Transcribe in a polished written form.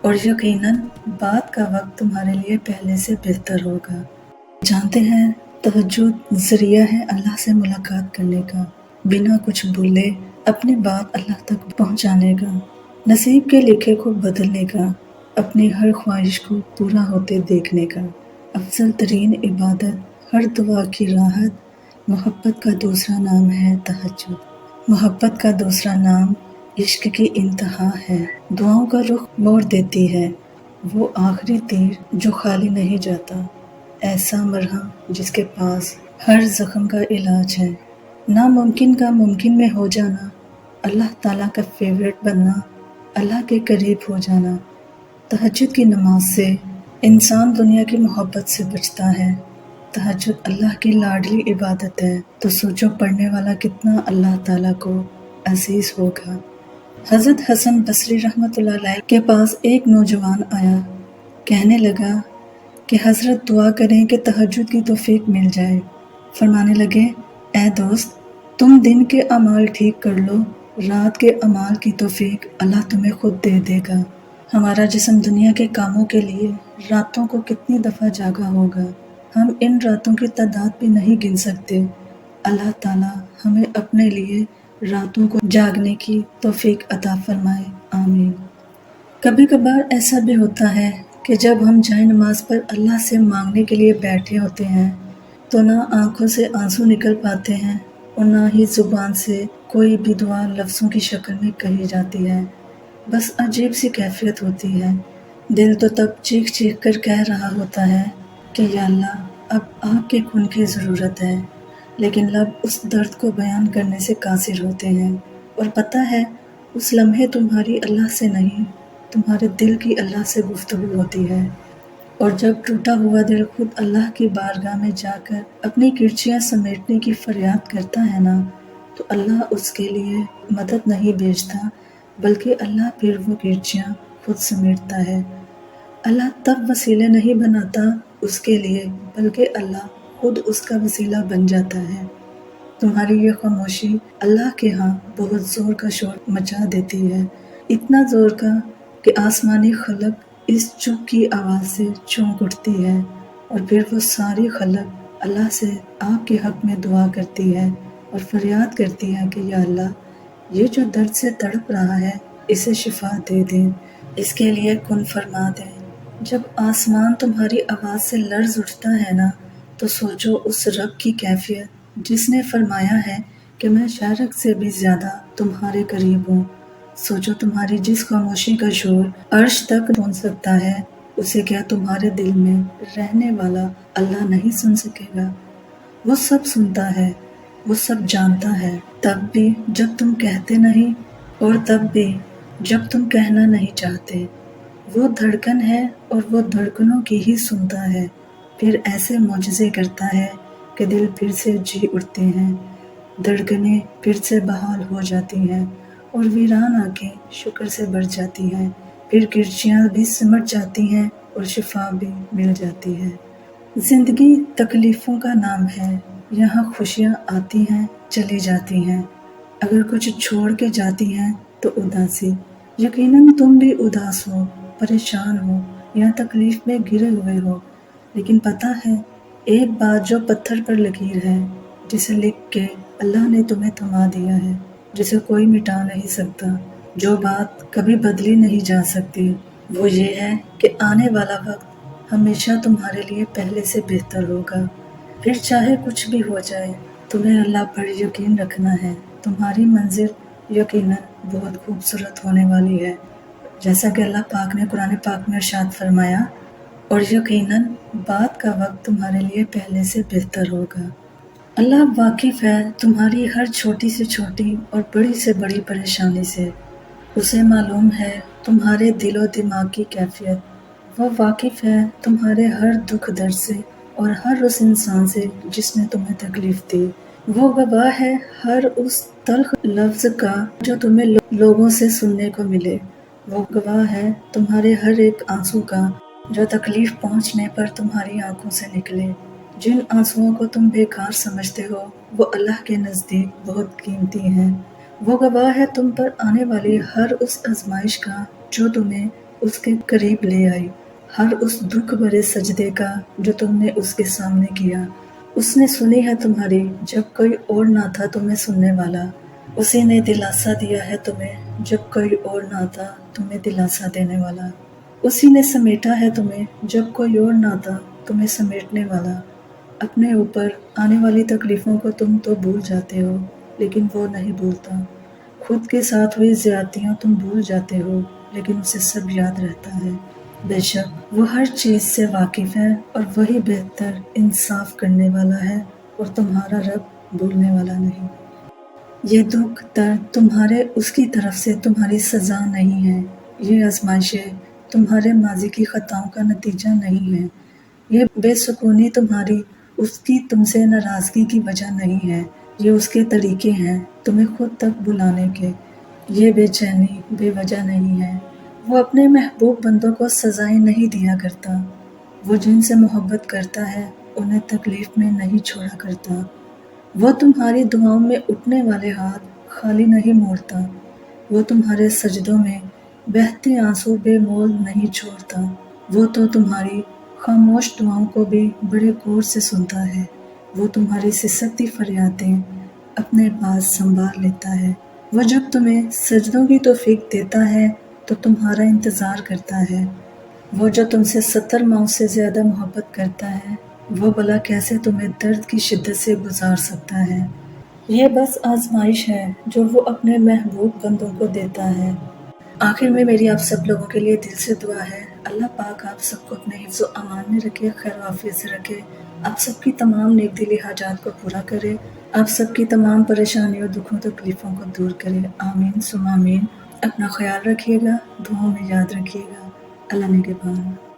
اور یقیناً بعد کا وقت تمہارے لیے پہلے سے بہتر ہوگا۔ جانتے ہیں تہجد ذریعہ ہے اللہ سے ملاقات کرنے کا، بنا کچھ بولے اپنی بات اللہ تک پہنچانے کا، نصیب کے لکھے کو بدلنے کا، اپنی ہر خواہش کو پورا ہوتے دیکھنے کا۔ افضل ترین عبادت، ہر دعا کی راحت، محبت کا دوسرا نام ہے تہجد۔ محبت کا دوسرا نام عشق کی انتہا ہے، دعاؤں کا رخ موڑ دیتی ہے، وہ آخری تیر جو خالی نہیں جاتا، ایسا مرہم جس کے پاس ہر زخم کا علاج ہے، ناممکن کا ممکن میں ہو جانا، اللہ تعالیٰ کا فیورٹ بننا، اللہ کے قریب ہو جانا۔ تہجد کی نماز سے انسان دنیا کی محبت سے بچتا ہے۔ تہجد اللہ کی لاڈلی عبادت ہے، تو سوچو پڑھنے والا کتنا اللہ تعالیٰ کو عزیز ہوگا۔ حضرت حسن بصری رحمۃ اللہ علیہ کے پاس ایک نوجوان آیا، کہنے لگا کہ حضرت دعا کریں کہ تہجد کی توفیق مل جائے۔ فرمانے لگے، اے دوست، تم دن کے اعمال ٹھیک کر لو، رات کے اعمال کی توفیق اللہ تمہیں خود دے دے گا۔ ہمارا جسم دنیا کے کاموں کے لیے راتوں کو کتنی دفعہ جاگا ہوگا، ہم ان راتوں کی تعداد بھی نہیں گن سکتے۔ اللہ تعالیٰ ہمیں اپنے لیے راتوں کو جاگنے کی توفیق عطا فرمائے، آمین۔ کبھی کبھار ایسا بھی ہوتا ہے کہ جب ہم جائے نماز پر اللہ سے مانگنے کے لیے بیٹھے ہوتے ہیں تو نہ آنکھوں سے آنسو نکل پاتے ہیں اور نہ ہی زبان سے کوئی بھی دعا لفظوں کی شکل میں کہی جاتی ہے، بس عجیب سی کیفیت ہوتی ہے۔ دل تو تب چیخ چیخ کر کہہ رہا ہوتا ہے کہ یا اللہ اب آپ کے خون کی ضرورت ہے، لیکن لب اس درد کو بیان کرنے سے قاصر ہوتے ہیں، اور پتہ ہے اس لمحے تمہاری اللہ سے نہیں، تمہارے دل کی اللہ سے گفتگو ہوتی ہے۔ اور جب ٹوٹا ہوا دل خود اللہ کی بارگاہ میں جا کر اپنی کرچیاں سمیٹنے کی فریاد کرتا ہے نا، تو اللہ اس کے لیے مدد نہیں بھیجتا، بلکہ اللہ پھر وہ کرچیاں خود سمیٹتا ہے۔ اللہ تب وسیلے نہیں بناتا اس کے لیے، بلکہ اللہ خود اس کا وسیلہ بن جاتا ہے۔ تمہاری یہ خاموشی اللہ کے ہاں بہت زور کا شور مچا دیتی ہے، اتنا زور کا کہ آسمانی خلق اس چپ کی آواز سے چونک اٹھتی ہے، اور پھر وہ ساری خلق اللہ سے آپ کے حق میں دعا کرتی ہے اور فریاد کرتی ہے کہ یا اللہ یہ جو درد سے تڑپ رہا ہے اسے شفا دے دیں، اس کے لیے کن فرما دیں۔ جب آسمان تمہاری آواز سے لرز اٹھتا ہے نا، تو سوچو اس رب کی کیفیت جس نے فرمایا ہے کہ میں شارق سے بھی زیادہ تمہارے قریب ہوں۔ سوچو تمہاری جس خاموشی کا شور عرش تک پہنچ سکتا ہے، اسے کیا تمہارے دل میں رہنے والا اللہ نہیں سن سکے گا؟ وہ سب سنتا ہے، وہ سب جانتا ہے، تب بھی جب تم کہتے نہیں اور تب بھی جب تم کہنا نہیں چاہتے۔ وہ دھڑکن ہے اور وہ دھڑکنوں کی ہی سنتا ہے، پھر ایسے معجزے کرتا ہے کہ دل پھر سے جی اٹھتے ہیں، دھڑکنیں پھر سے بحال ہو جاتی ہیں اور ویران آنکھیں شکر سے بھر جاتی ہیں، پھر کرچیاں بھی سمٹ جاتی ہیں اور شفا بھی مل جاتی ہے۔ زندگی تکلیفوں کا نام ہے، یہاں خوشیاں آتی ہیں چلی جاتی ہیں، اگر کچھ چھوڑ کے جاتی ہیں تو اداسی۔ یقیناً تم بھی اداس ہو، پریشان ہو یا تکلیف میں گرے ہوئے ہو، لیکن پتہ ہے ایک بات جو پتھر پر لکیر ہے، جسے لکھ کے اللہ نے تمہیں تھما دیا ہے، جسے کوئی مٹا نہیں سکتا، جو بات کبھی بدلی نہیں جا سکتی، وہ یہ ہے کہ آنے والا وقت ہمیشہ تمہارے لیے پہلے سے بہتر ہوگا۔ پھر چاہے کچھ بھی ہو جائے، تمہیں اللہ پر یقین رکھنا ہے، تمہاری منزل یقیناً بہت خوبصورت ہونے والی ہے، جیسا کہ اللہ پاک نے قرآن پاک میں ارشاد فرمایا، اور یقیناً بعد کا وقت تمہارے لیے پہلے سے بہتر ہوگا۔ اللہ واقف ہے تمہاری ہر چھوٹی سے چھوٹی اور بڑی سے بڑی پریشانی سے، اسے معلوم ہے تمہارے دل و دماغ کی کیفیت، وہ واقف ہے تمہارے ہر دکھ درد سے اور ہر اس انسان سے جس نے تمہیں تکلیف دی، وہ گواہ ہے ہر اس تلخ لفظ کا جو تمہیں لوگوں سے سننے کو ملے، وہ گواہ ہے تمہارے ہر ایک آنسو کا جو تکلیف پہنچنے پر تمہاری آنکھوں سے نکلے۔ جن آنسوؤں کو تم بیکار سمجھتے ہو وہ اللہ کے نزدیک بہت قیمتی ہیں۔ وہ گواہ ہے تم پر آنے والی ہر اس آزمائش کا جو تمہیں اس کے قریب لے آئی، ہر اس دکھ بھرے سجدے کا جو تم نے اس کے سامنے کیا۔ اس نے سنی ہے تمہاری جب کوئی اور نہ تھا تمہیں سننے والا، اسی نے دلاسا دیا ہے تمہیں جب کوئی اور نہ تھا تمہیں دلاسا دینے والا، اسی نے سمیٹا ہے تمہیں جب کوئی اور نہ تھا تمہیں سمیٹنے والا۔ اپنے اوپر آنے والی تکلیفوں کو تم تو بھول جاتے ہو لیکن وہ نہیں بھولتا، خود کے ساتھ ہوئی زیادتیاں تم بھول جاتے ہو لیکن اسے سب یاد رہتا ہے۔ بے شک وہ ہر چیز سے واقف ہے اور وہی بہتر انصاف کرنے والا ہے اور تمہارا رب بھولنے والا نہیں۔ یہ دکھ درد تمہارے اس کی طرف سے تمہاری سزا نہیں ہے، یہ آزمائشیں تمہارے ماضی کی خطاؤں کا نتیجہ نہیں ہے، یہ بے سکونی تمہاری اس کی تم سے ناراضگی کی وجہ نہیں ہے، یہ اس کے طریقے ہیں تمہیں خود تک بلانے کے، یہ بے چینی بے وجہ نہیں ہے۔ وہ اپنے محبوب بندوں کو سزائیں نہیں دیا کرتا، وہ جن سے محبت کرتا ہے انہیں تکلیف میں نہیں چھوڑا کرتا، وہ تمہاری دعاؤں میں اٹھنے والے ہاتھ خالی نہیں موڑتا، وہ تمہارے سجدوں میں بہتے آنسو بے مول نہیں چھوڑتا، وہ تو تمہاری خاموش دعاؤں کو بھی بڑے غور سے سنتا ہے، وہ تمہاری سسکتی فریادیں اپنے پاس سنبھال لیتا ہے، وہ جب تمہیں سجدوں کی توفیق دیتا ہے تو تمہارا انتظار کرتا ہے، وہ جو تم سے 70 ماؤں سے زیادہ محبت کرتا ہے وہ بھلا کیسے تمہیں درد کی شدت سے گزار سکتا ہے۔ یہ بس آزمائش ہے جو وہ اپنے محبوب بندوں کو دیتا ہے۔ آخر میں میری آپ سب لوگوں کے لیے دل سے دعا ہے، اللہ پاک آپ سب کو اپنے حفظ و امان میں رکھے، خیر و عافیت سے رکھے، آپ سب کی تمام نیک دلی حاجات کو پورا کرے، آپ سب کی تمام پریشانیوں دکھوں تکلیفوں کو دور کرے، آمین ثم آمین۔ اپنا خیال رکھیے گا، دعاؤں میں یاد رکھیے گا، اللہ نگہبان۔